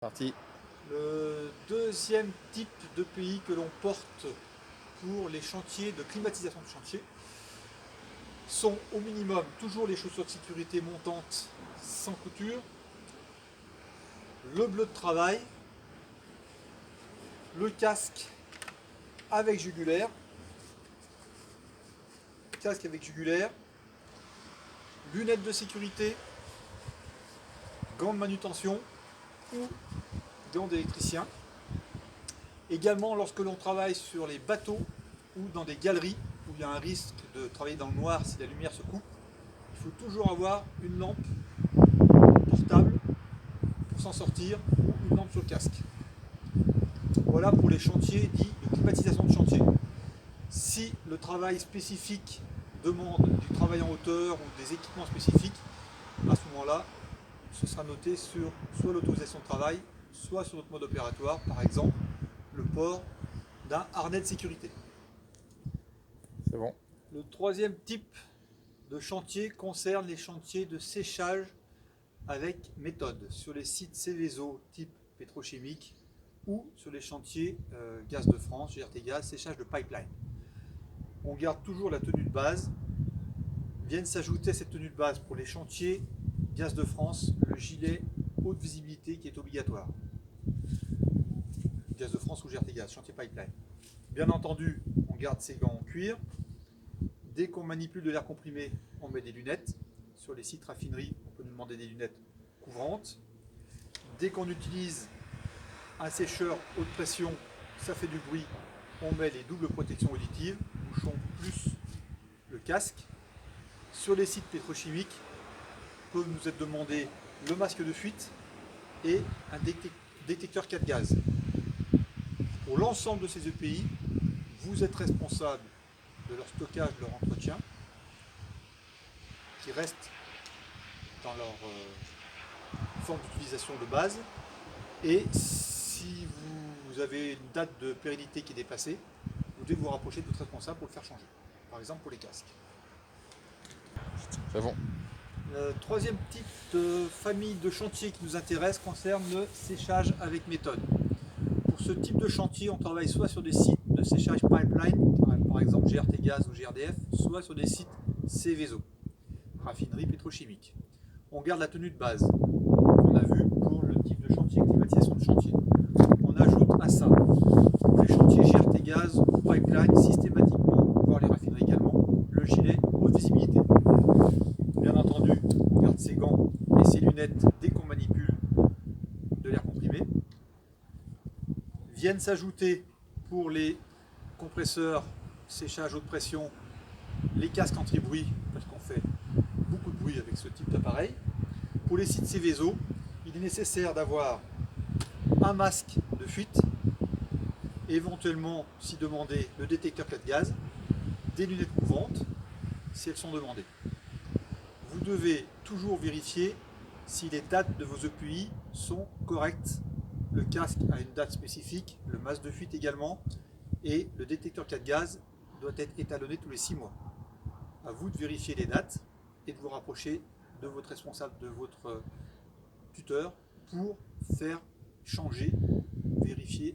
Parti. Le deuxième type de pays que l'on porte pour les chantiers de climatisation de chantier sont au minimum toujours les chaussures de sécurité montantes sans couture, le bleu de travail, le casque avec jugulaire, lunettes de sécurité, gants de manutention ou gants d'électricien. Également lorsque l'on travaille sur les bateaux ou dans des galeries où il y a un risque de travailler dans le noir si la lumière se coupe, il faut toujours avoir une lampe portable pour s'en sortir ou une lampe sur le casque. Voilà pour les chantiers dits de climatisation de chantier. Si le travail spécifique demande du travail en hauteur ou des équipements spécifiques, à ce moment-là, ce sera noté sur soit l'autorisation de travail, soit sur notre mode opératoire, par exemple le port d'un harnais de sécurité. C'est bon. Le troisième type de chantier concerne les chantiers de séchage avec méthode sur les sites Céveso type pétrochimique ou sur les chantiers Gaz de France, GRT Gaz, séchage de pipeline. On garde toujours la tenue de base. Viennent s'ajouter à cette tenue de base pour les chantiers Gaz de France le gilet haute visibilité qui est obligatoire. Gaz de France ou GRT Gaz, chantier pipeline. Bien entendu, on garde ses gants en cuir. Dès qu'on manipule de l'air comprimé, on met des lunettes. Sur les sites raffineries, on peut nous demander des lunettes couvrantes. Dès qu'on utilise un sécheur haute pression, ça fait du bruit, on met les doubles protections auditives, bouchon plus le casque. Sur les sites pétrochimiques, peut nous être demandé le masque de fuite et un détecteur 4 gaz. Pour l'ensemble de ces EPI, vous êtes responsable de leur stockage, de leur entretien, qui reste dans leur forme d'utilisation de base. Et si vous avez une date de pérennité qui est dépassée, vous devez vous rapprocher de votre responsable pour le faire changer. Par exemple pour les casques. C'est bon. Le troisième type de famille de chantier qui nous intéresse concerne le séchage avec méthode. Pour ce type de chantier, on travaille soit sur des sites de séchage pipeline, par exemple GRT Gaz ou GRDF, soit sur des sites Céveso, raffinerie pétrochimique. On garde la tenue de base qu'on a vue pour le type de chantier, climatisation de chantier. On ajoute à ça, pour les chantiers GRT Gaz ou pipeline, systématiquement, voire les raffineries également, le gilet haute visibilité. Bien entendu, on garde ses gants et ses lunettes dès qu'on manipule de l'air comprimé. Viennent s'ajouter pour les compresseurs séchage haute pression les casques anti-bruit parce qu'on fait beaucoup de bruit avec ce type d'appareil. Pour les sites Céveso, il est nécessaire d'avoir un masque de fuite, éventuellement, si demandé, le détecteur 4 gaz, des lunettes couvrantes si elles sont demandées. Vous devez toujours vérifier si les dates de vos EPI sont correctes. Le casque a une date spécifique, le masque de fuite également, et le détecteur 4 gaz doit être étalonné tous les 6 mois. À vous de vérifier les dates et de vous rapprocher de votre responsable, de votre tuteur pour faire changer, vérifier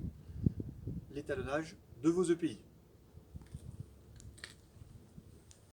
l'étalonnage de vos EPI.